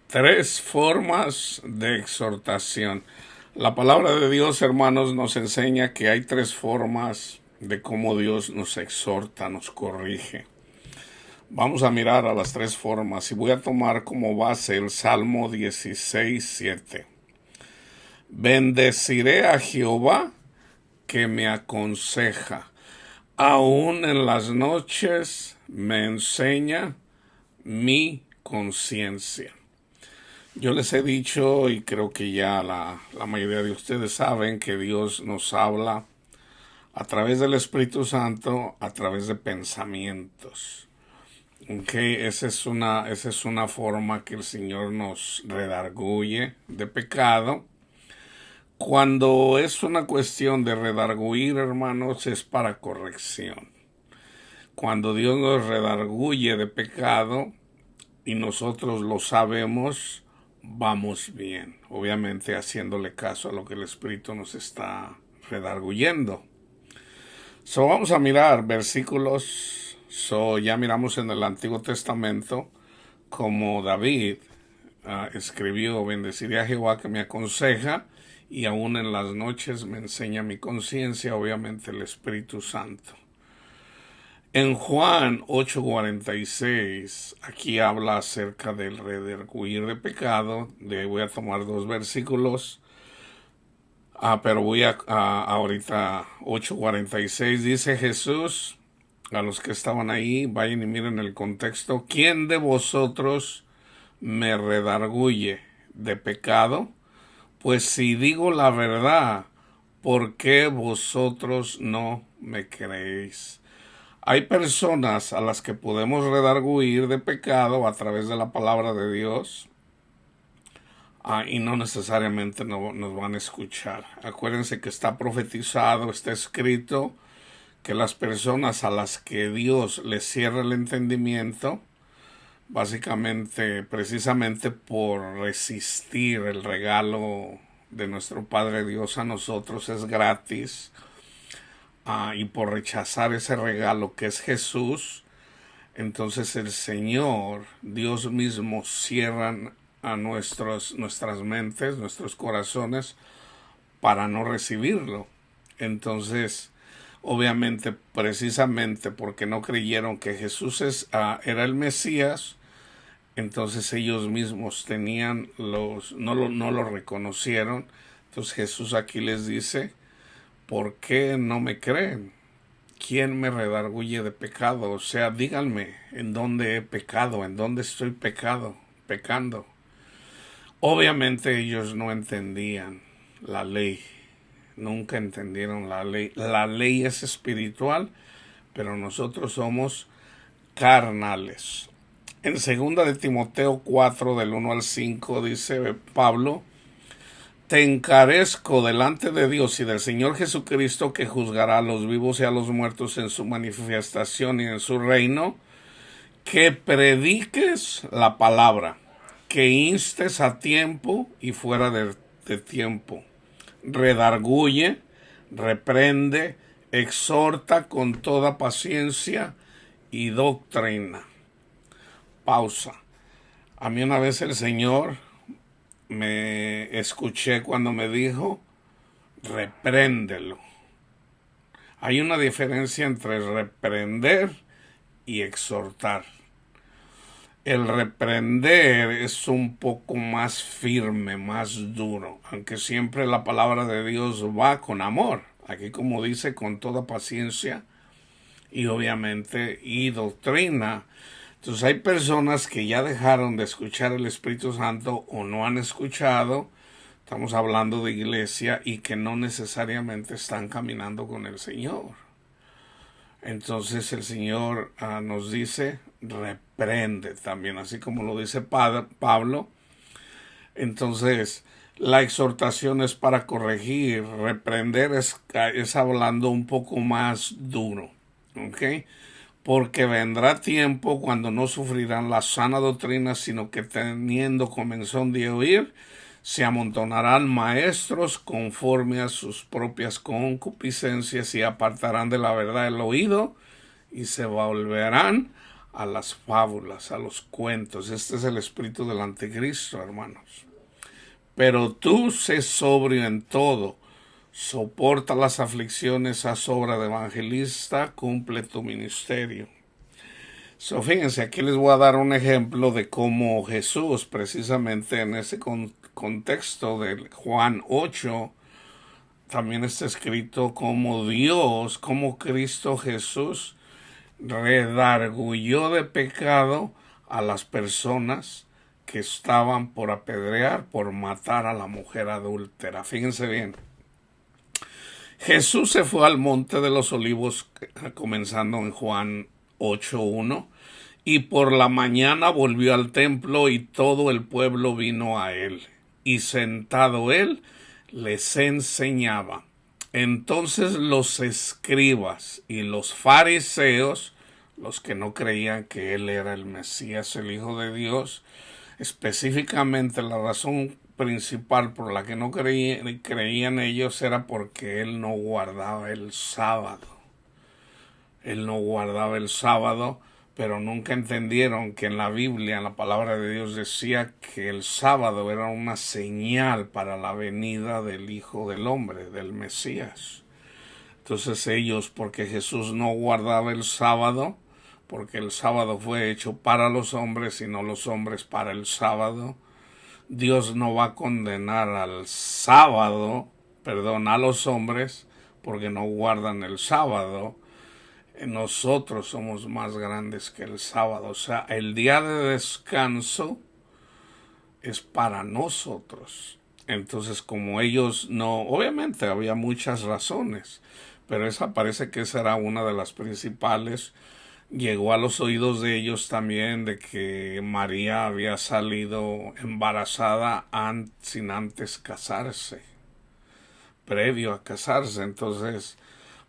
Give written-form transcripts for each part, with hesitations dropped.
Tres formas de exhortación. La palabra de Dios, hermanos, nos enseña que hay tres formas de cómo Dios nos exhorta, nos corrige. Vamos a mirar a las tres formas y voy a tomar como base el Salmo 16:7. Bendeciré a Jehová que me aconseja. Aún en las noches me enseña mi conciencia. Yo les he dicho, y creo que ya la mayoría de ustedes saben, que Dios nos habla a través del Espíritu Santo, a través de pensamientos. Esa es una forma que el Señor nos redarguye de pecado. Cuando es una cuestión de redarguir, hermanos, es para corrección. Cuando Dios nos redarguye de pecado y nosotros lo sabemos, vamos bien, obviamente haciéndole caso a lo que el Espíritu nos está redarguyendo. Vamos a mirar versículos. Ya miramos en el Antiguo Testamento como David escribió: bendeciré a Jehová que me aconseja, y aún en las noches me enseña mi conciencia, obviamente el Espíritu Santo. En Juan 8:46, aquí habla acerca del redarguir de pecado. Voy a tomar dos versículos, pero ahorita 8:46 dice Jesús a los que estaban ahí, vayan y miren el contexto: ¿quién de vosotros me redarguye de pecado? Pues si digo la verdad, ¿por qué vosotros no me creéis? Hay personas a las que podemos redarguir de pecado a través de la palabra de Dios, y no necesariamente nos van a escuchar. Acuérdense que está profetizado, está escrito, que las personas a las que Dios les cierra el entendimiento, básicamente, precisamente por resistir el regalo de nuestro Padre Dios a nosotros, es gratis, y por rechazar ese regalo que es Jesús, entonces el Señor, Dios mismo, cierran a nuestras mentes, nuestros corazones, para no recibirlo. Entonces, obviamente, precisamente porque no creyeron que Jesús era el Mesías, entonces ellos mismos no lo reconocieron. Entonces Jesús aquí les dice: ¿por qué no me creen? ¿Quién me redarguye de pecado? O sea, díganme en dónde he pecado, en dónde estoy pecando. Obviamente ellos no entendían la ley, nunca entendieron la ley. La ley es espiritual, pero nosotros somos carnales. En 2 de Timoteo 4, del 1 al 5, dice Pablo: te encarezco delante de Dios y del Señor Jesucristo, que juzgará a los vivos y a los muertos en su manifestación y en su reino, que prediques la palabra, que instes a tiempo y fuera de tiempo, redarguye, reprende, exhorta con toda paciencia y doctrina. Pausa. A mí una vez el Señor me escuché cuando me dijo: repréndelo. Hay una diferencia entre reprender y exhortar. El reprender es un poco más firme, más duro, aunque siempre la palabra de Dios va con amor. Aquí, como dice, con toda paciencia y obviamente y doctrina. Entonces hay personas que ya dejaron de escuchar el Espíritu Santo o no han escuchado. Estamos hablando de iglesia, y que no necesariamente están caminando con el Señor. Entonces el Señor nos dice: reprende también, así como lo dice Pablo. Entonces la exhortación es para corregir. Reprender es hablando un poco más duro. ¿Ok? Porque vendrá tiempo cuando no sufrirán la sana doctrina, sino que teniendo comezón de oír, se amontonarán maestros conforme a sus propias concupiscencias, y apartarán de la verdad el oído, y se volverán a las fábulas, a los cuentos. Este es el espíritu del anticristo, hermanos. Pero tú sé sobrio en todo, soporta las aflicciones, haz obra de evangelista, cumple tu ministerio. Fíjense, aquí les voy a dar un ejemplo de cómo Jesús, precisamente en ese contexto de Juan 8, también está escrito como Dios, como Cristo Jesús redarguyó de pecado a las personas que estaban por apedrear, por matar a la mujer adúltera. Fíjense bien. Jesús se fue al monte de los olivos, comenzando en Juan 8:1, y por la mañana volvió al templo y todo el pueblo vino a él. Y sentado él, les enseñaba. Entonces los escribas y los fariseos, los que no creían que él era el Mesías, el Hijo de Dios, específicamente la razón principal por la que no creían ellos era porque él no guardaba el sábado. Él no guardaba el sábado, pero nunca entendieron que en la Biblia, en la palabra de Dios, decía que el sábado era una señal para la venida del Hijo del Hombre, del Mesías. Entonces ellos, porque Jesús no guardaba el sábado, porque el sábado fue hecho para los hombres y no los hombres para el sábado, Dios no va a condenar al sábado, a los hombres, porque no guardan el sábado. Nosotros somos más grandes que el sábado. O sea, el día de descanso es para nosotros. Entonces, como ellos no, obviamente había muchas razones, pero esa parece que esa era una de las principales. Llegó a los oídos de ellos también de que María había salido embarazada sin antes casarse, previo a casarse. Entonces,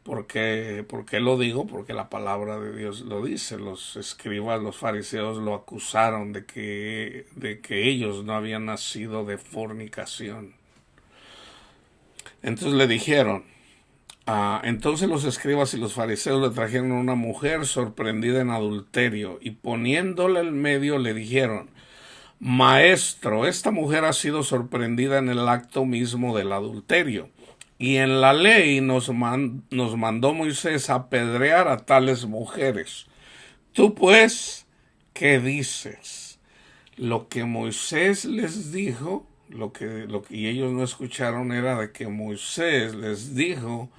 ¿por qué lo digo? Porque la palabra de Dios lo dice. Los escribas, los fariseos lo acusaron de que ellos no habían nacido de fornicación. Entonces le dijeron, entonces los escribas y los fariseos le trajeron a una mujer sorprendida en adulterio y poniéndole en medio le dijeron, Maestro, esta mujer ha sido sorprendida en el acto mismo del adulterio. Y en la ley nos mandó Moisés a apedrear a tales mujeres. Tú pues, ¿qué dices? Lo que Moisés les dijo, lo que ellos no escucharon era de que Moisés les dijo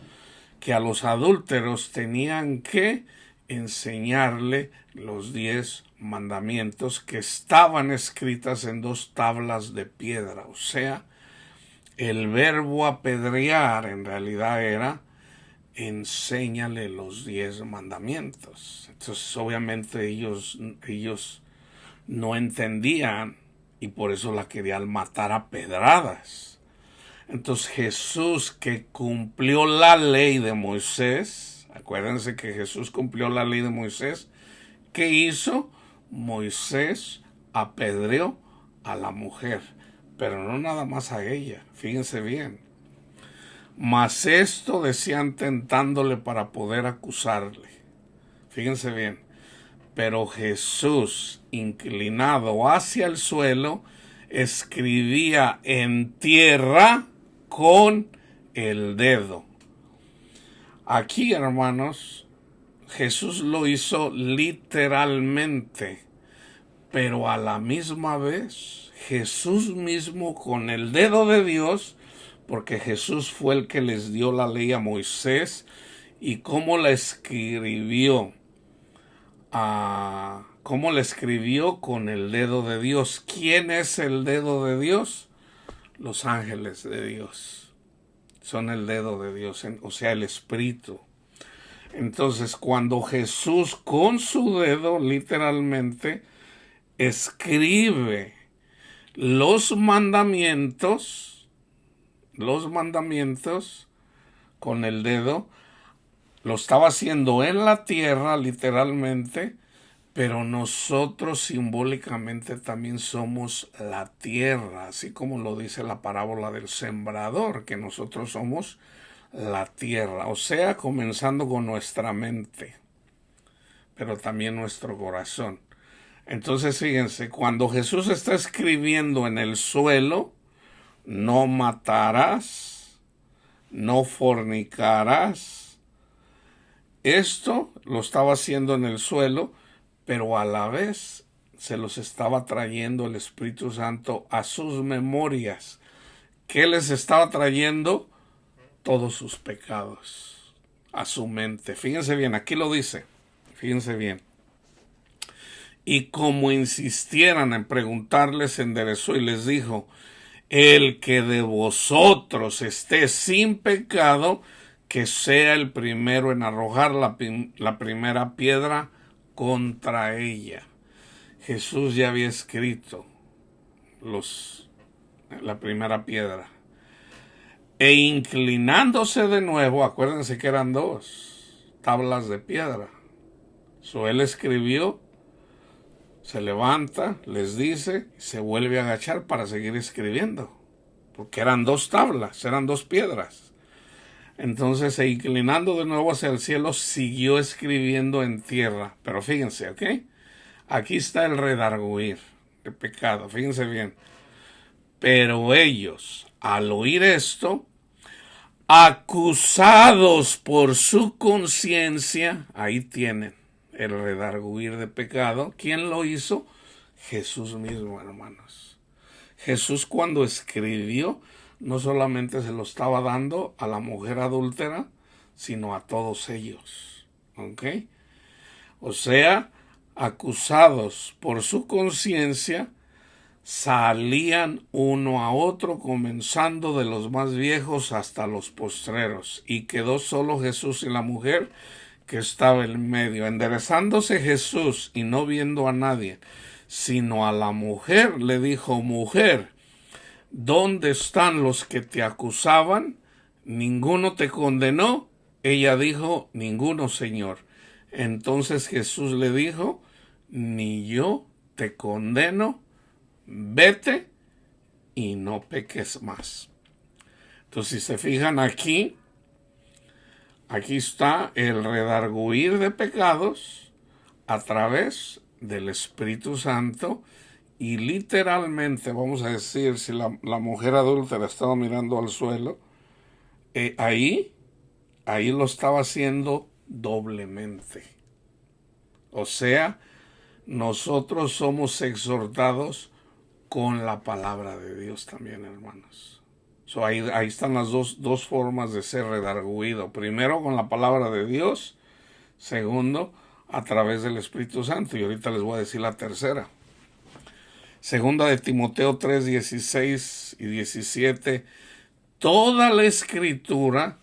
que a los adúlteros tenían que enseñarle los 10 mandamientos que estaban escritas en 2 tablas de piedra. O sea, el verbo apedrear en realidad era enséñale los 10 mandamientos. Entonces obviamente ellos no entendían y por eso la querían matar a pedradas. Entonces Jesús, que cumplió la ley de Moisés, acuérdense que Jesús cumplió la ley de Moisés, ¿qué hizo? Moisés apedreó a la mujer, pero no nada más a ella, fíjense bien. Mas esto decían tentándole para poder acusarle. Fíjense bien. Pero Jesús, inclinado hacia el suelo, escribía en tierra con el dedo. Aquí, hermanos, Jesús lo hizo literalmente, pero a la misma vez Jesús mismo con el dedo de Dios, porque Jesús fue el que les dio la ley a Moisés y cómo la escribió. ¿Cómo le escribió? Con el dedo de Dios. ¿Quién es el dedo de Dios? Los ángeles de Dios. Son el dedo de Dios, o sea, el Espíritu. Entonces, cuando Jesús con su dedo, literalmente, escribe los mandamientos con el dedo, lo estaba haciendo en la tierra, literalmente, pero nosotros simbólicamente también somos la tierra, así como lo dice la parábola del sembrador, que nosotros somos la tierra, o sea, comenzando con nuestra mente. pero también nuestro corazón. Entonces, fíjense, cuando Jesús está escribiendo en el suelo, no matarás, no fornicarás. Esto lo estaba haciendo en el suelo, pero a la vez se los estaba trayendo el Espíritu Santo a sus memorias. ¿Qué les estaba trayendo? Todos sus pecados a su mente. Fíjense bien, aquí lo dice. Fíjense bien. Y como insistieran en preguntarles, enderezó y les dijo: el que de vosotros esté sin pecado, que sea el primero en arrojar la primera piedra contra ella. Jesús ya había escrito la primera piedra. E inclinándose de nuevo, acuérdense que eran 2 tablas de piedra. Él escribió, se levanta, les dice, se vuelve a agachar para seguir escribiendo. Porque eran 2 tablas, eran 2 piedras. Entonces, inclinando de nuevo hacia el cielo, siguió escribiendo en tierra. Pero fíjense, ¿ok? Aquí está el redarguir de pecado, fíjense bien. Pero ellos, al oír esto, acusados por su conciencia, ahí tienen el redarguir de pecado. ¿Quién lo hizo? Jesús mismo, hermanos. Jesús, cuando escribió, no solamente se lo estaba dando a la mujer adúltera, sino a todos ellos. ¿Ok? O sea, acusados por su conciencia, salían uno a otro, comenzando de los más viejos hasta los postreros, y quedó solo Jesús y la mujer que estaba en medio. Enderezándose Jesús y no viendo a nadie, sino a la mujer, le dijo: mujer, ¿dónde están los que te acusaban? ¿Ninguno te condenó? Ella dijo: ninguno, Señor. Entonces Jesús le dijo: ni yo te condeno, vete y no peques más. Entonces, si se fijan aquí está el redarguir de pecados a través del Espíritu Santo. Y literalmente, vamos a decir, si la mujer adúltera estaba mirando al suelo, ahí lo estaba haciendo doblemente. O sea, nosotros somos exhortados con la palabra de Dios también, hermanos. Ahí están las dos formas de ser redarguido. Primero, con la palabra de Dios. Segundo, a través del Espíritu Santo. Y ahorita les voy a decir la tercera. Segunda de Timoteo 3, 16 y 17. Toda la Escritura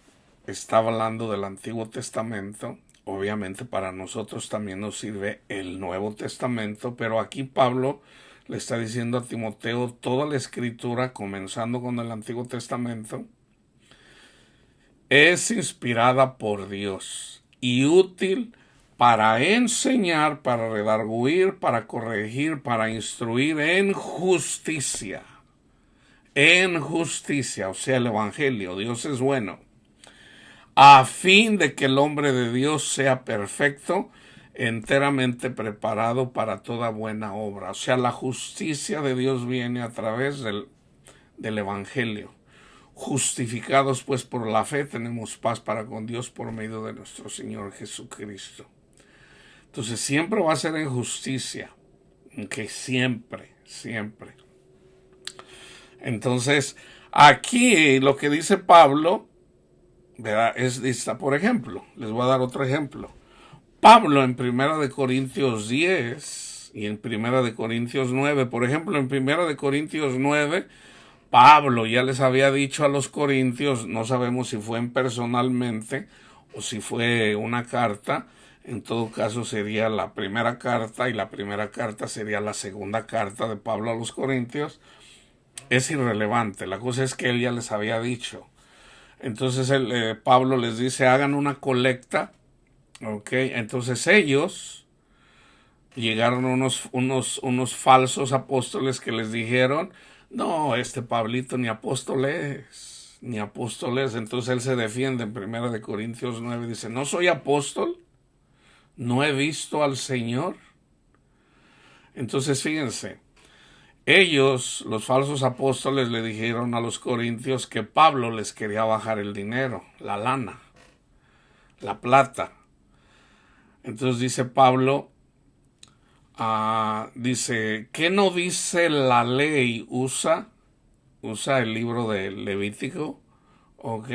está hablando del Antiguo Testamento. Obviamente para nosotros también nos sirve el Nuevo Testamento, pero aquí Pablo le está diciendo a Timoteo: toda la Escritura, comenzando con el Antiguo Testamento, es inspirada por Dios y útil para enseñar, para redarguir, para corregir, para instruir en justicia. En justicia, o sea, el Evangelio. Dios es bueno. A fin de que el hombre de Dios sea perfecto, enteramente preparado para toda buena obra. O sea, la justicia de Dios viene a través del Evangelio. Justificados pues por la fe, tenemos paz para con Dios por medio de nuestro Señor Jesucristo. Entonces siempre va a ser en justicia, que siempre. Entonces aquí lo que dice Pablo, ¿verdad? Está, por ejemplo, les voy a dar otro ejemplo. Pablo en 1 Corintios 10 y en 1 Corintios 9, por ejemplo, en 1 Corintios 9, Pablo ya les había dicho a los corintios, no sabemos si fue personalmente o si fue una carta. En todo caso sería la primera carta, y la primera carta sería la segunda carta de Pablo a los corintios. Es irrelevante, la cosa es que él ya les había dicho. Entonces Pablo les dice: hagan una colecta. Ok, entonces ellos llegaron unos falsos apóstoles que les dijeron: no, Pablito ni apóstol es. Entonces él se defiende en 1 Corintios 9, dice: no soy apóstol, ¿No he visto al Señor? Entonces fíjense, ellos, los falsos apóstoles, le dijeron a los corintios que Pablo les quería bajar el dinero, la lana, la plata. Entonces dice Pablo, dice, ¿qué no dice la ley? Usa el libro de Levítico, ok,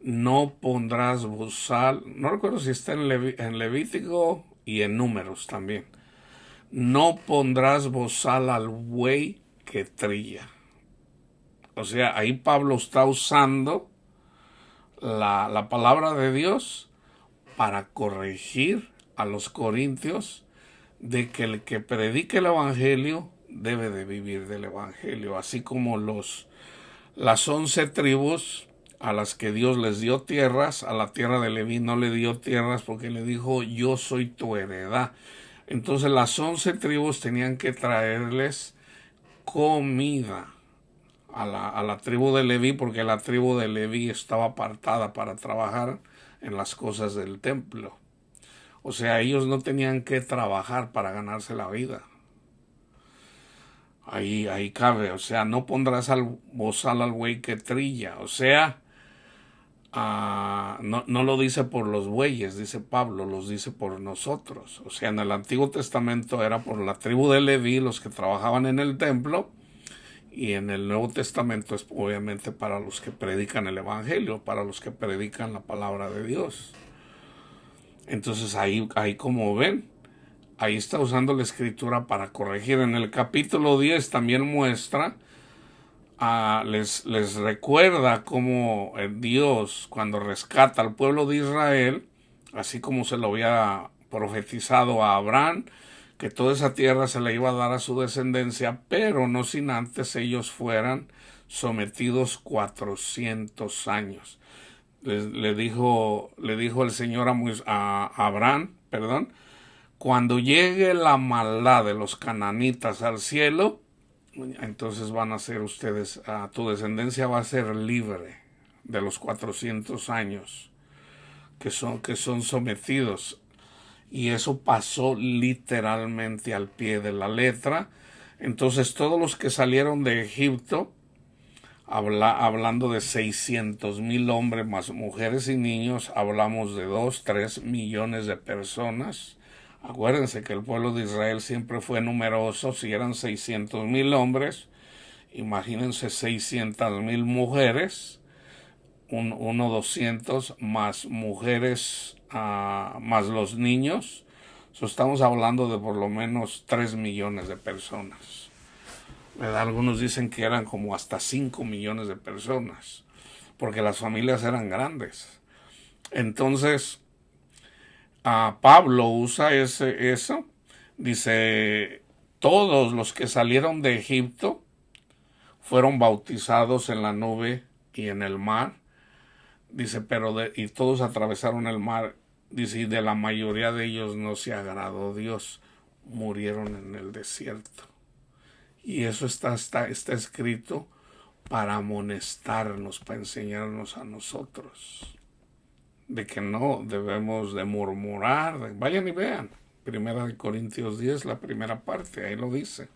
no pondrás bozal, no recuerdo si está en Levítico y en Números también, no pondrás bozal al buey que trilla. O sea, ahí Pablo está usando la palabra de Dios para corregir a los corintios de que el que predique el evangelio debe de vivir del evangelio, así como las 11 tribus a las que Dios les dio tierras, a la tierra de Leví no le dio tierras porque le dijo, yo soy tu heredad. Entonces las 11 tribus tenían que traerles comida a la tribu de Leví, porque la tribu de Leví estaba apartada para trabajar en las cosas del templo. O sea, ellos no tenían que trabajar para ganarse la vida. Ahí cabe, o sea, no pondrás bozal al buey que trilla. O sea, no lo dice por los bueyes, dice Pablo, los dice por nosotros. O sea, en el Antiguo Testamento era por la tribu de Leví, los que trabajaban en el templo, y en el Nuevo Testamento es obviamente para los que predican el Evangelio, para los que predican la palabra de Dios. Entonces ahí como ven, ahí está usando la escritura para corregir. En el capítulo 10 también muestra, les recuerda cómo Dios, cuando rescata al pueblo de Israel, así como se lo había profetizado a Abraham, que toda esa tierra se le iba a dar a su descendencia, pero no sin antes ellos fueran sometidos 400 años. Le dijo el Señor a Abraham, cuando llegue la maldad de los cananitas al cielo, entonces van a ser ustedes, tu descendencia va a ser libre de los 400 años que son sometidos. Y eso pasó literalmente al pie de la letra. Entonces todos los que salieron de Egipto, hablando de 600,000 hombres más mujeres y niños, hablamos de 2-3 millones de personas. Acuérdense que el pueblo de Israel siempre fue numeroso. Si eran 600,000 hombres, imagínense 600,000 mujeres, 200 más mujeres, más los niños. Estamos hablando de por lo menos 3 millones de personas. ¿Verdad? Algunos dicen que eran como hasta 5 millones de personas, porque las familias eran grandes. Entonces, Pablo usa eso. Dice, todos los que salieron de Egipto fueron bautizados en la nube y en el mar. Dice, y todos atravesaron el mar. Dice, y de la mayoría de ellos no se agradó Dios. Murieron en el desierto. Y eso está escrito para amonestarnos, para enseñarnos a nosotros de que no debemos de murmurar. Vayan y vean. 1 Corintios 10, la primera parte, ahí lo dice.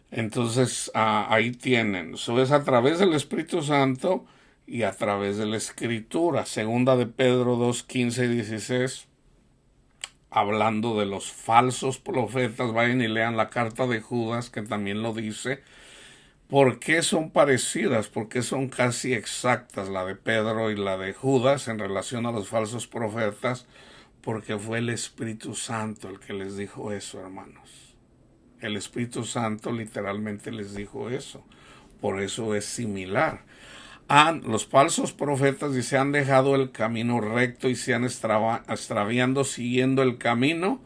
Entonces, ahí tienen. Eso es a través del Espíritu Santo y a través de la Escritura. Segunda de Pedro 2, 15 y 16, hablando de los falsos profetas. Vayan y lean la carta de Judas, que también lo dice. ¿Por qué son parecidas? ¿Por qué son casi exactas la de Pedro y la de Judas en relación a los falsos profetas? Porque fue el Espíritu Santo el que les dijo eso, hermanos. El Espíritu Santo literalmente les dijo eso. Por eso es similar. Los falsos profetas se han dejado el camino recto y se han extraviando siguiendo el camino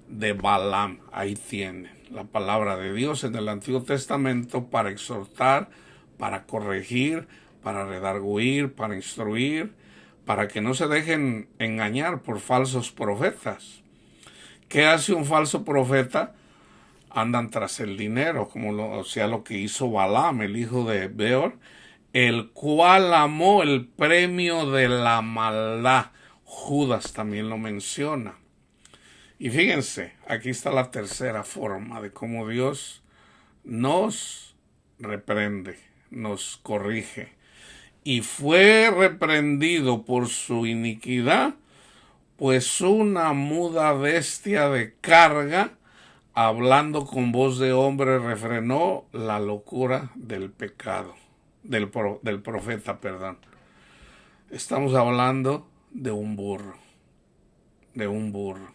de Balaam. Ahí tienen la palabra de Dios en el Antiguo Testamento para exhortar, para corregir, para redarguir, para instruir, para que no se dejen engañar por falsos profetas. ¿Qué hace un falso profeta? Andan tras el dinero, como lo que hizo Balaam, el hijo de Beor, el cual amó el premio de la maldad. Judas también lo menciona. Y fíjense, aquí está la tercera forma de cómo Dios nos reprende, nos corrige. Y fue reprendido por su iniquidad, pues una muda bestia de carga, hablando con voz de hombre, refrenó la locura del pecado, del profeta, perdón. Estamos hablando de un burro, de un burro.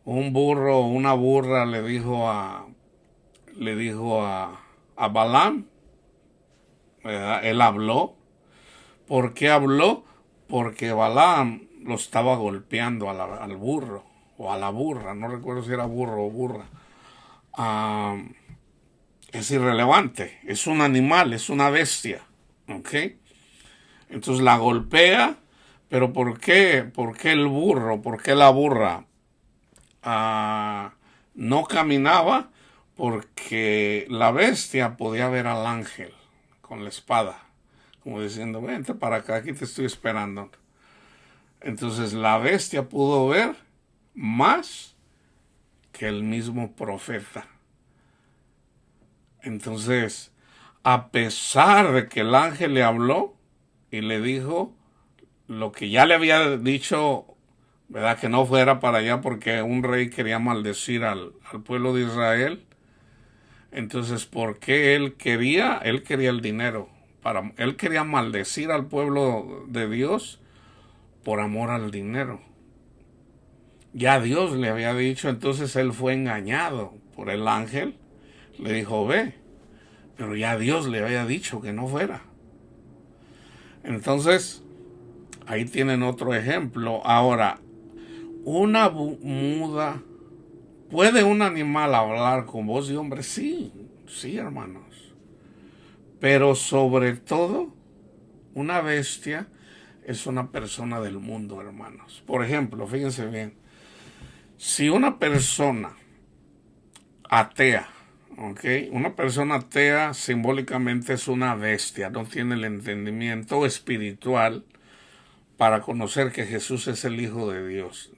Un burro, una burra le dijo a Balaam, ¿verdad? Él habló. ¿Por qué habló? Porque Balaam lo estaba golpeando al burro o a la burra, no recuerdo si era burro o burra. Es irrelevante, es un animal, es una bestia, ¿ok? Entonces la golpea, pero ¿por qué? ¿Por qué el burro? ¿Por qué la burra? No caminaba porque la bestia podía ver al ángel con la espada, como diciendo, vente para acá, aquí te estoy esperando. Entonces la bestia pudo ver más que el mismo profeta. Entonces, a pesar de que el ángel le habló y le dijo lo que ya le había dicho, ¿verdad? Que no fuera para allá porque un rey quería maldecir al pueblo de Israel. Entonces, ¿por qué él quería? Él quería el dinero. Él quería maldecir al pueblo de Dios por amor al dinero. Ya Dios le había dicho, entonces él fue engañado por el ángel. Le dijo, ve, pero ya Dios le había dicho que no fuera. Entonces, ahí tienen otro ejemplo. Ahora, una muda, ¿puede un animal hablar con voz de hombre? Sí, sí, hermanos. Pero sobre todo, una bestia es una persona del mundo, hermanos. Por ejemplo, fíjense bien, si una persona atea, ¿ok? Una persona atea simbólicamente es una bestia, no tiene el entendimiento espiritual para conocer que Jesús es el Hijo de Dios.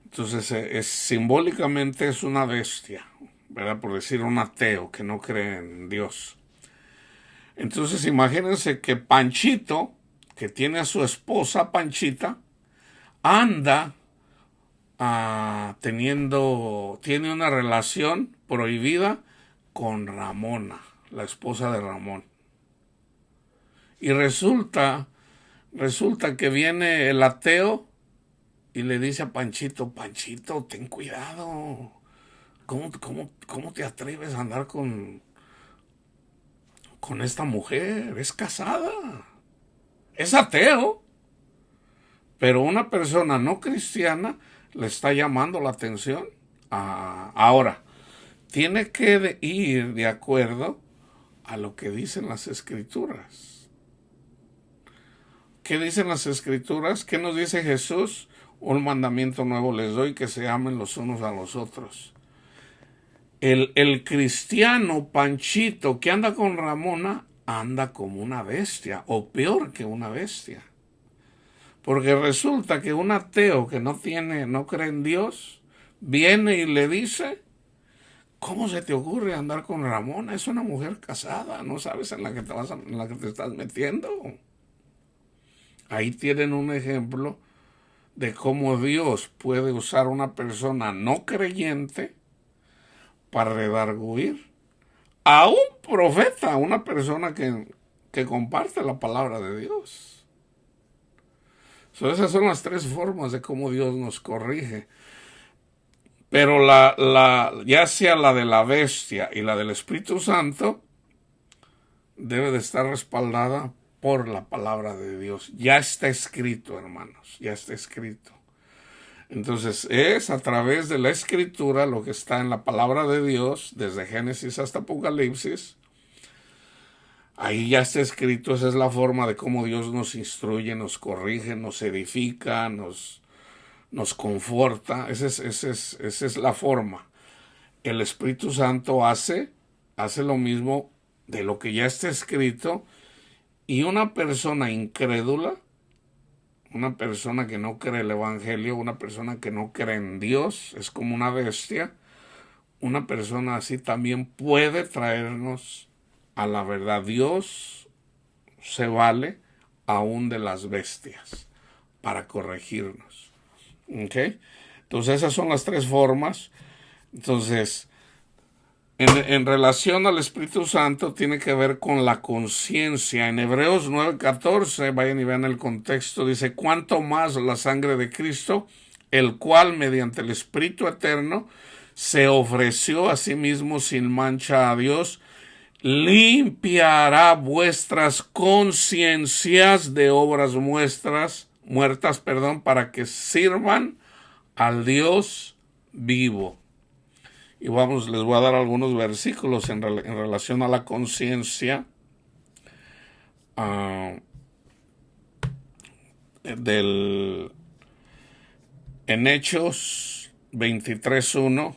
Entonces, simbólicamente es una bestia, ¿verdad? Por decir un ateo que no cree en Dios. Entonces, imagínense que Panchito, que tiene a su esposa Panchita, anda tiene una relación prohibida con Ramona, la esposa de Ramón. Y resulta que viene el ateo y le dice a Panchito, Panchito, ten cuidado. ¿Cómo te atreves a andar con esta mujer? Es casada. Es ateo. Pero una persona no cristiana le está llamando la atención. Ahora, tiene que ir de acuerdo a lo que dicen las Escrituras. ¿Qué dicen las Escrituras? ¿Qué nos dice Jesús? Un mandamiento nuevo les doy, que se amen los unos a los otros. El cristiano Panchito que anda con Ramona anda como una bestia, o peor que una bestia. Porque resulta que un ateo que no cree en Dios, viene y le dice, ¿cómo se te ocurre andar con Ramona? Es una mujer casada, no sabes en la que te estás metiendo. Ahí tienen un ejemplo de cómo Dios puede usar una persona no creyente para redarguir a un profeta, una persona que comparte la palabra de Dios. Esas son las tres formas de cómo Dios nos corrige. Pero ya sea la de la bestia y la del Espíritu Santo, debe de estar respaldada por la palabra de Dios. Ya está escrito, hermanos, ya está escrito. Entonces es a través de la Escritura, lo que está en la palabra de Dios, desde Génesis hasta Apocalipsis. Ahí ya está escrito, esa es la forma de cómo Dios nos instruye, nos corrige, nos edifica, nos conforta. Esa es la forma. El Espíritu Santo hace lo mismo de lo que ya está escrito, y una persona incrédula, Una persona que no cree el evangelio, una persona que no cree en Dios, es como una bestia. Una persona así también puede traernos a la verdad. Dios se vale aún de las bestias para corregirnos. ¿Ok? Entonces esas son las tres formas. Entonces, en relación al Espíritu Santo tiene que ver con la conciencia. En Hebreos 9:14, vayan y vean el contexto, dice, cuánto más la sangre de Cristo, el cual mediante el Espíritu eterno se ofreció a sí mismo sin mancha a Dios, limpiará vuestras conciencias de obras muertas, para que sirvan al Dios vivo. Y les voy a dar algunos versículos en relación a la conciencia en Hechos 23:1.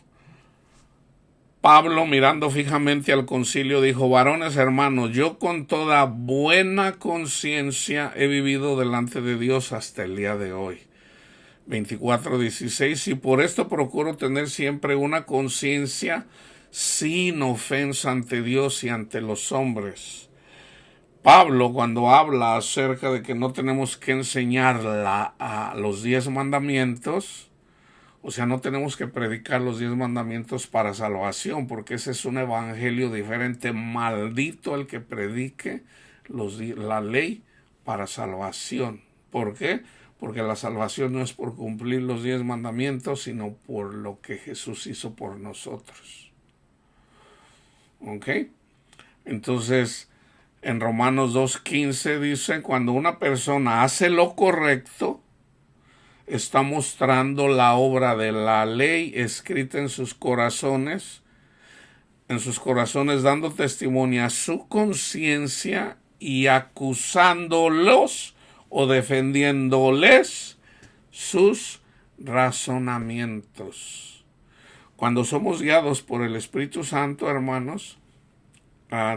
Pablo, mirando fijamente al concilio, dijo, varones hermanos, yo con toda buena conciencia he vivido delante de Dios hasta el día de hoy. 24:16, y por esto procuro tener siempre una conciencia sin ofensa ante Dios y ante los hombres. Pablo, cuando habla acerca de que no tenemos que enseñar a los 10 mandamientos, o sea, no tenemos que predicar los 10 mandamientos para salvación, porque ese es un evangelio diferente. Maldito el que predique la ley para salvación. ¿Por qué? Porque la salvación no es por cumplir los 10 mandamientos, sino por lo que Jesús hizo por nosotros. ¿Ok? Entonces, en Romanos 2:15 dice, cuando una persona hace lo correcto, está mostrando la obra de la ley escrita en sus corazones, dando testimonio a su conciencia y acusándolos o defendiéndoles sus razonamientos. Cuando somos guiados por el Espíritu Santo, hermanos,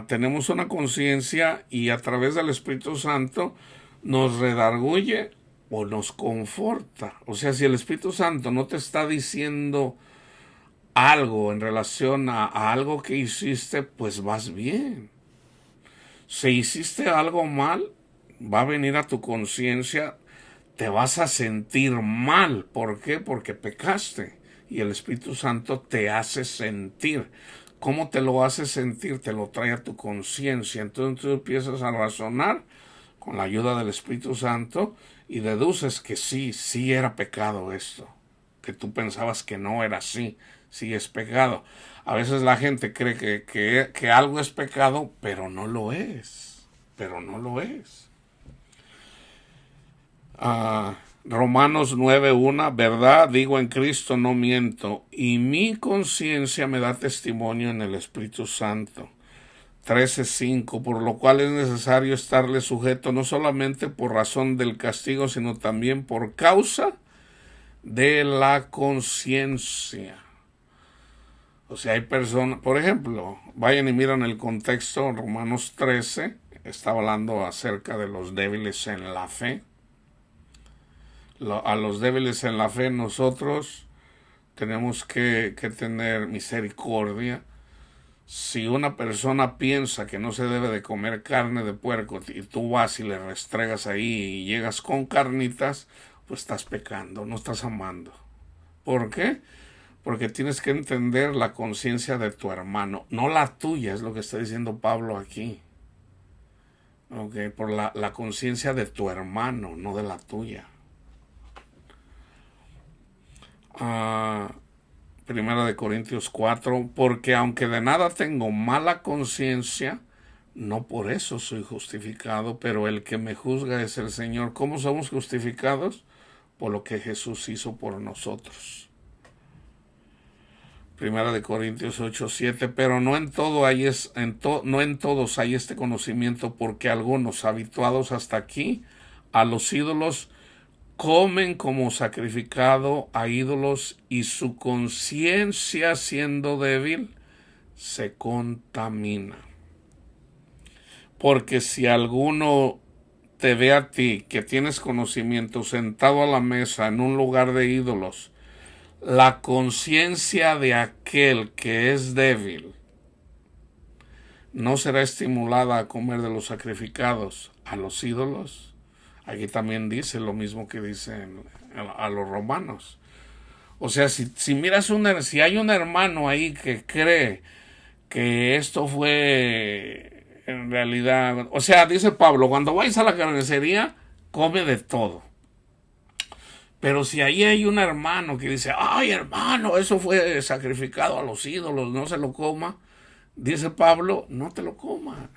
tenemos una conciencia y a través del Espíritu Santo nos redarguye o nos conforta. O sea, si el Espíritu Santo no te está diciendo algo en relación a algo que hiciste, pues vas bien. Si hiciste algo mal, va a venir a tu conciencia, te vas a sentir mal. ¿Por qué? Porque pecaste y el Espíritu Santo te hace sentir. ¿Cómo te lo hace sentir? Te lo trae a tu conciencia. Entonces tú empiezas a razonar con la ayuda del Espíritu Santo y deduces que sí era pecado esto, que tú pensabas que no era así, sí es pecado. A veces la gente cree que algo es pecado, pero no lo es, Romanos 9:1, verdad, digo en Cristo no miento, y mi conciencia me da testimonio en el Espíritu Santo. 13:5, por lo cual es necesario estarle sujeto no solamente por razón del castigo, sino también por causa de la conciencia. O sea, hay personas, por ejemplo, vayan y miran el contexto, Romanos 13, está hablando acerca de los débiles en la fe. A los débiles en la fe nosotros tenemos que tener misericordia. Si una persona piensa que no se debe de comer carne de puerco y tú vas y le restregas ahí y llegas con carnitas, pues estás pecando, no estás amando. ¿Por qué? Porque tienes que entender la conciencia de tu hermano, no la tuya, es lo que está diciendo Pablo aquí. Okay, por la conciencia de tu hermano, no de la tuya. Primera de Corintios 4, porque aunque de nada tengo mala conciencia, no por eso soy justificado, pero el que me juzga es el Señor. ¿Cómo somos justificados? Por lo que Jesús hizo por nosotros. Primera de Corintios 8:7, pero no en todos hay este conocimiento, porque algunos, habituados hasta aquí a los ídolos, comen como sacrificado a ídolos y su conciencia, siendo débil, se contamina. Porque si alguno te ve a ti, que tienes conocimiento, sentado a la mesa en un lugar de ídolos, la conciencia de aquel que es débil no será estimulada a comer de los sacrificados a los ídolos. Aquí también dice lo mismo que dicen a los romanos. O sea, si miras si hay un hermano ahí que cree que esto fue en realidad, o sea, dice Pablo, cuando vais a la carnicería, come de todo. Pero si ahí hay un hermano que dice, ay hermano, eso fue sacrificado a los ídolos, no se lo coma, dice Pablo, no te lo comas.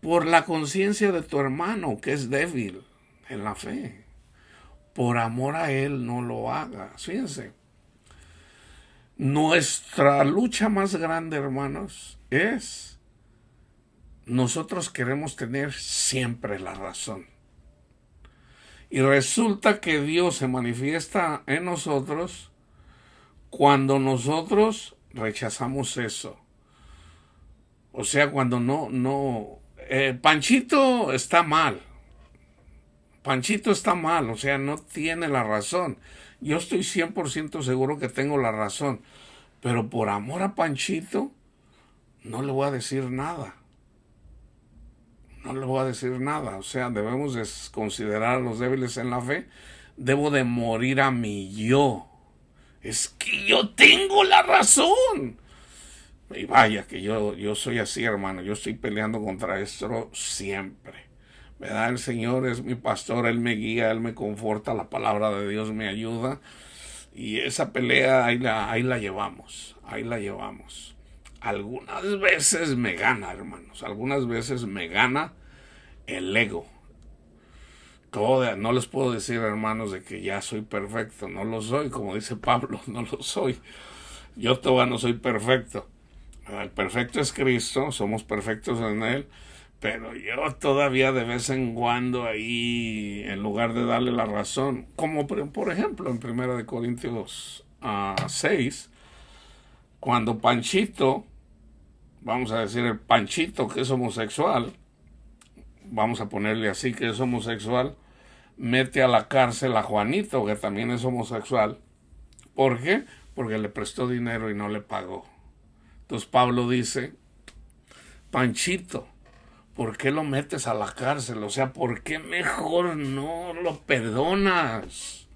Por la conciencia de tu hermano que es débil en la fe. Por amor a él no lo hagas. Fíjense. Nuestra lucha más grande, hermanos, es nosotros queremos tener siempre la razón. Y resulta que Dios se manifiesta en nosotros cuando nosotros rechazamos eso. O sea, cuando Panchito está mal. Panchito está mal, o sea, no tiene la razón. Yo estoy 100% seguro que tengo la razón. Pero por amor a Panchito, no le voy a decir nada. No le voy a decir nada. O sea, debemos de considerar a los débiles en la fe. Debo de morir a mi yo. Es que yo tengo la razón. Y vaya que yo soy así, hermano. Yo estoy peleando contra esto siempre. ¿Verdad? El Señor es mi pastor, Él me guía, Él me conforta, la palabra de Dios me ayuda. Y esa pelea ahí la llevamos, ahí la llevamos. Algunas veces me gana, hermanos, algunas veces me gana el ego. No les puedo decir, hermanos, de que ya soy perfecto, no lo soy, como dice Pablo, no lo soy. Yo todavía no soy perfecto. El perfecto es Cristo, somos perfectos en Él. Pero yo todavía de vez en cuando ahí, en lugar de darle la razón, como por ejemplo en 1 Corintios 6, cuando Panchito, vamos a decir el Panchito que es homosexual, vamos a ponerle así que es homosexual, mete a la cárcel a Juanito que también es homosexual. ¿Por qué? Porque le prestó dinero y no le pagó. Entonces Pablo dice, Panchito, ¿por qué lo metes a la cárcel? O sea, ¿por qué mejor no lo perdonas?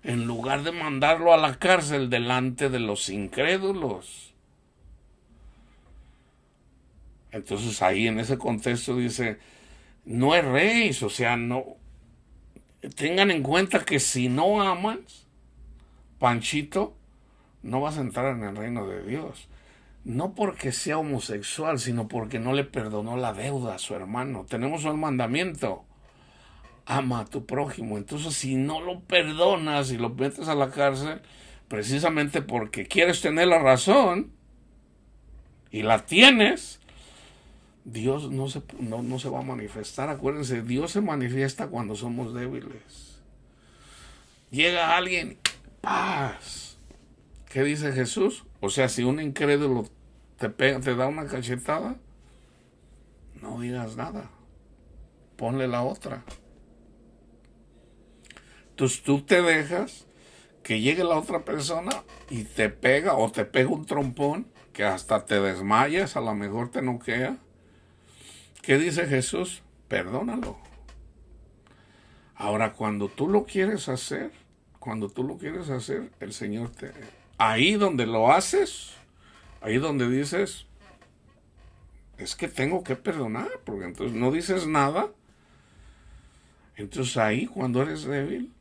En lugar de mandarlo a la cárcel delante de los incrédulos. Entonces ahí en ese contexto dice, no erréis, o sea, no. Tengan en cuenta que si no amas, Panchito, no vas a entrar en el reino de Dios. No porque sea homosexual, sino porque no le perdonó la deuda a su hermano. Tenemos un mandamiento. Ama a tu prójimo. Entonces, si no lo perdonas y lo metes a la cárcel, precisamente porque quieres tener la razón, y la tienes, Dios no se va a manifestar. Acuérdense, Dios se manifiesta cuando somos débiles. Llega alguien, paz. ¿Qué dice Jesús? O sea, si un incrédulo te da una cachetada, no digas nada. Ponle la otra. Entonces tú te dejas que llegue la otra persona y te pega o te pega un trompón que hasta te desmayas, a lo mejor te noquea. ¿Qué dice Jesús? Perdónalo. Ahora, cuando tú lo quieres hacer, el Señor ahí donde lo haces, ahí donde dices, es que tengo que perdonar, porque entonces no dices nada. Entonces ahí, cuando eres débil,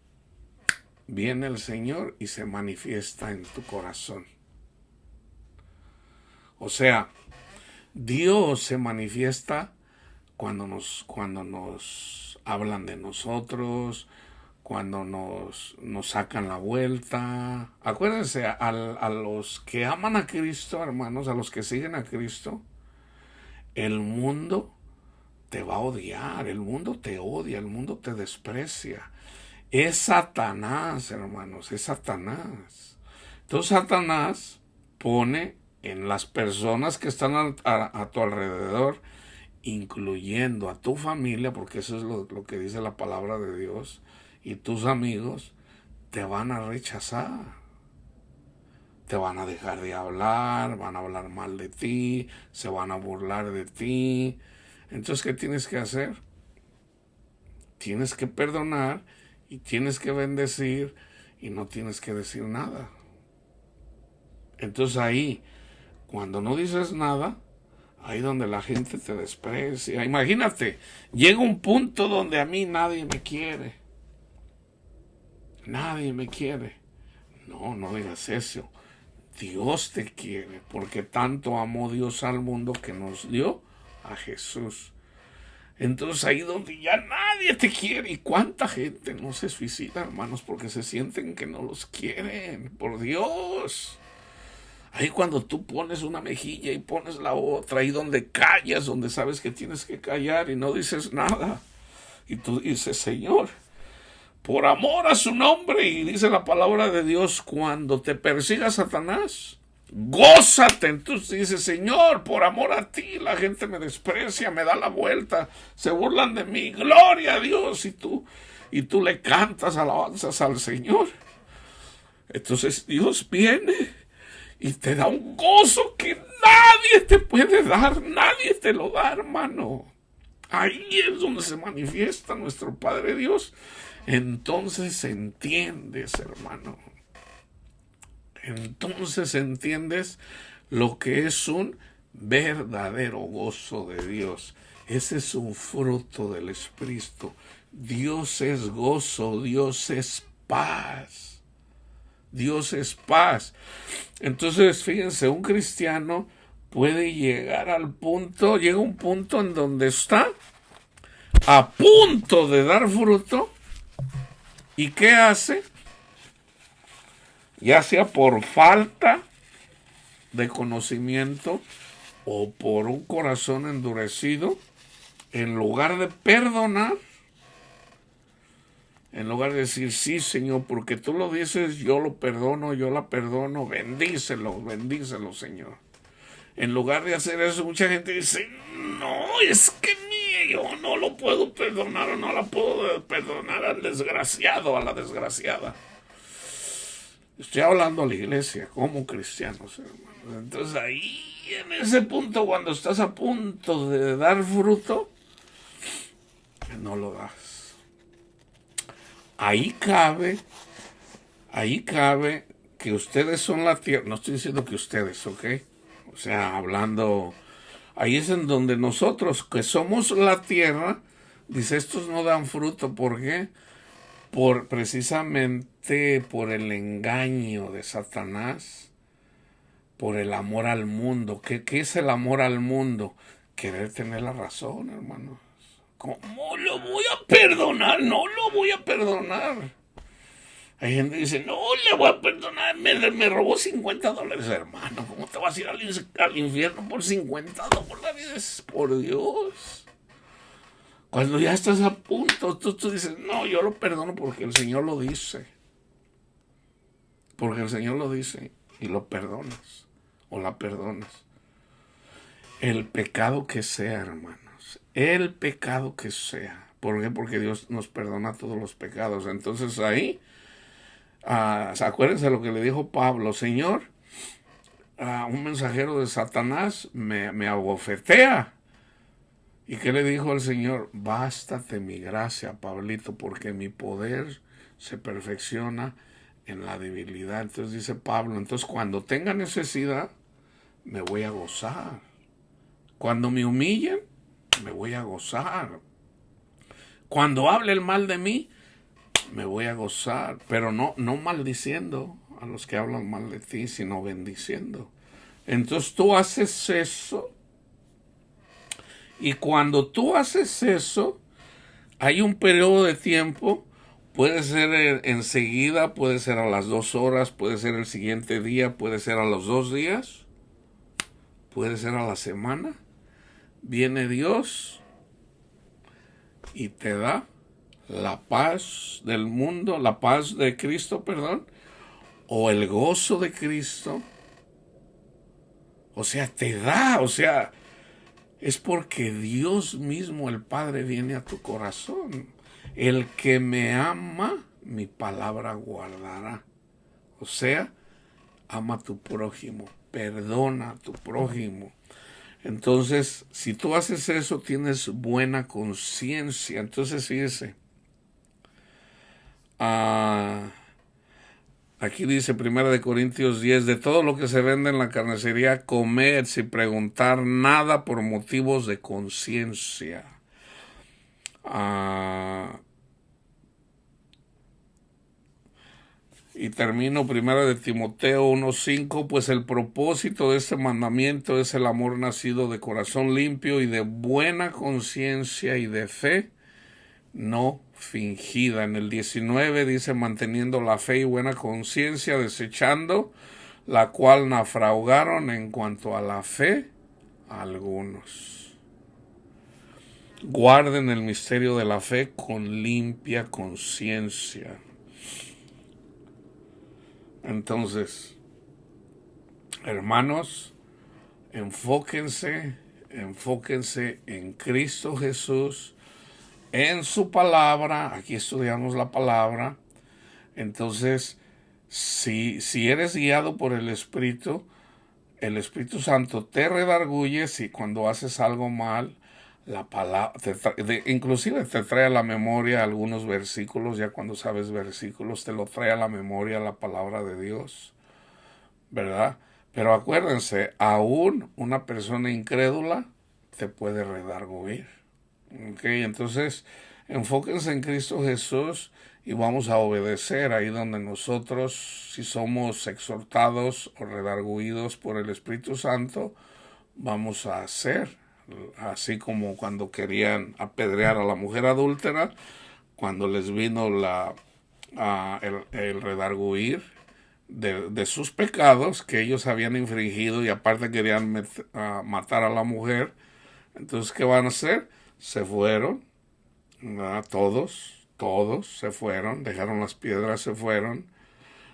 viene el Señor y se manifiesta en tu corazón. O sea, Dios se manifiesta cuando nos hablan de nosotros, cuando nos sacan la vuelta. Acuérdense, a los que aman a Cristo, hermanos, a los que siguen a Cristo, el mundo te va a odiar, el mundo te odia, el mundo te desprecia. Es Satanás, hermanos, es Satanás. Entonces Satanás pone en las personas que están a tu alrededor incluyendo a tu familia, porque eso es lo que dice la palabra de Dios, y tus amigos, te van a rechazar. Te van a dejar de hablar, van a hablar mal de ti, se van a burlar de ti. Entonces, ¿qué tienes que hacer? Tienes que perdonar y tienes que bendecir y no tienes que decir nada. Entonces ahí, cuando no dices nada, ahí donde la gente te desprecia. Imagínate, llega un punto donde a mí nadie me quiere. Nadie me quiere. No, no digas eso. Dios te quiere, porque tanto amó Dios al mundo que nos dio a Jesús. Entonces ahí donde ya nadie te quiere. ¿Y cuánta gente no se suicida, hermanos, porque se sienten que no los quieren? Por Dios. Ahí cuando tú pones una mejilla y pones la otra, ahí donde callas, donde sabes que tienes que callar y no dices nada. Y tú dices, Señor, por amor a su nombre, y dice la palabra de Dios, cuando te persiga Satanás, gózate. Entonces dice, Señor, por amor a ti, la gente me desprecia, me da la vuelta, se burlan de mí, gloria a Dios, y tú le cantas alabanzas al Señor. Entonces Dios viene y te da un gozo que nadie te puede dar, nadie te lo da, hermano. Ahí es donde se manifiesta nuestro Padre Dios. Entonces entiendes, hermano. Entonces entiendes lo que es un verdadero gozo de Dios. Ese es un fruto del Espíritu. Dios es gozo, Dios es paz. Dios es paz. Entonces, fíjense, un cristiano puede llegar al punto, llega un punto en donde está a punto de dar fruto. ¿Y qué hace? Ya sea por falta de conocimiento o por un corazón endurecido, en lugar de perdonar, en lugar de decir, sí, Señor, porque tú lo dices, yo lo perdono, yo la perdono, bendícelo, bendícelo, Señor. En lugar de hacer eso, mucha gente dice, no, es que yo no lo puedo perdonar o no la puedo perdonar al desgraciado, a la desgraciada. Estoy hablando a la iglesia como cristianos, hermanos. Entonces ahí, en ese punto, cuando estás a punto de dar fruto, no lo das. Ahí cabe que ustedes son la tierra. No estoy diciendo que ustedes, ¿ok? O sea, hablando, ahí es en donde nosotros, que somos la tierra, dice, estos no dan fruto. ¿Por qué? Precisamente por el engaño de Satanás, por el amor al mundo. ¿Qué es el amor al mundo? Querer tener la razón, hermanos. ¿Cómo lo voy a perdonar? No lo voy a perdonar. Hay gente que dice, no le voy a perdonar, me robó $50, hermano. ¿Cómo te vas a ir al infierno por $50? Por Dios. Cuando ya estás a punto, tú dices, no, yo lo perdono porque el Señor lo dice. Porque el Señor lo dice y lo perdonas o la perdonas. El pecado que sea, hermanos, el pecado que sea. ¿Por qué? Porque Dios nos perdona todos los pecados. Entonces ahí, acuérdense lo que le dijo Pablo, Señor, un mensajero de Satanás me abofetea. ¿Y qué le dijo el Señor? Bástate mi gracia, Pablito, porque mi poder se perfecciona en la debilidad. Entonces dice Pablo, entonces cuando tenga necesidad, me voy a gozar. Cuando me humillen, me voy a gozar. Cuando hable el mal de mí, me voy a gozar. Pero no maldiciendo a los que hablan mal de ti, sino bendiciendo. Entonces tú haces eso. Y cuando tú haces eso, hay un periodo de tiempo, puede ser enseguida, puede ser a las 2 horas, puede ser el siguiente día, puede ser a los 2 días, puede ser a la semana. Viene Dios y te da la paz del mundo, la paz de Cristo, perdón, o el gozo de Cristo. O sea, te da, es porque Dios mismo, el Padre, viene a tu corazón. El que me ama, mi palabra guardará. O sea, ama a tu prójimo, perdona a tu prójimo. Entonces, si tú haces eso, tienes buena conciencia. Entonces, fíjese, aquí dice 1 Corintios 10, de todo lo que se vende en la carnicería, comed sin preguntar nada por motivos de conciencia. Y termino 1 Timoteo 1:5, pues el propósito de este mandamiento es el amor nacido de corazón limpio y de buena conciencia y de fe no fingida. En el 19 dice, manteniendo la fe y buena conciencia, desechando la cual naufragaron en cuanto a la fe algunos. Guarden el misterio de la fe con limpia conciencia. Entonces, hermanos, enfóquense en Cristo Jesús, en su palabra. Aquí estudiamos la palabra. Entonces, si eres guiado por el Espíritu Santo te redarguye si cuando haces algo mal, la palabra, inclusive te trae a la memoria algunos versículos. Ya cuando sabes versículos, te lo trae a la memoria la palabra de Dios, ¿verdad? Pero acuérdense, aún una persona incrédula te puede redarguir. Okay, entonces enfóquense en Cristo Jesús y vamos a obedecer ahí donde nosotros, si somos exhortados o redarguidos por el Espíritu Santo, vamos a hacer. Así como cuando querían apedrear a la mujer adúltera, cuando les vino el redarguir de sus pecados que ellos habían infringido y aparte querían matar a la mujer. Entonces, ¿qué van a hacer? Se fueron, todos se fueron, dejaron las piedras, se fueron.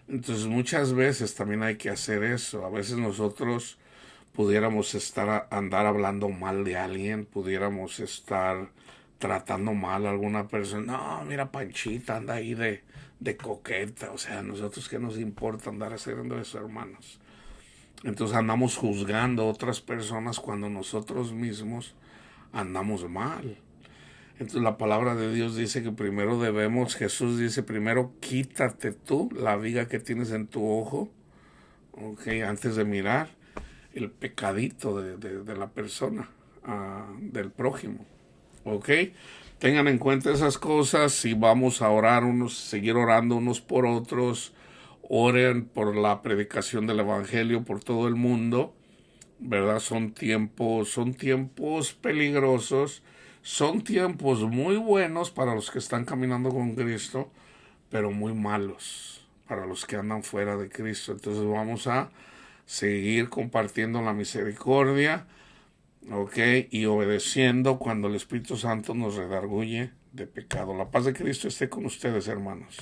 Entonces muchas veces también hay que hacer eso. A veces nosotros pudiéramos andar hablando mal de alguien, pudiéramos estar tratando mal a alguna persona. No, mira, Panchita anda ahí de coqueta. O sea, nosotros qué nos importa andar haciendo eso, hermanos. Entonces andamos juzgando a otras personas cuando nosotros mismos andamos mal. Entonces la palabra de Dios dice que primero Jesús dice, primero quítate tú la viga que tienes en tu ojo, antes de mirar el pecadito de la persona, del prójimo. Tengan en cuenta esas cosas y vamos a seguir orando unos por otros. Oren por la predicación del evangelio por todo el mundo, ¿verdad? Son tiempos peligrosos, son tiempos muy buenos para los que están caminando con Cristo, pero muy malos para los que andan fuera de Cristo. Entonces vamos a seguir compartiendo la misericordia, y obedeciendo cuando el Espíritu Santo nos redarguye de pecado. La paz de Cristo esté con ustedes, hermanos.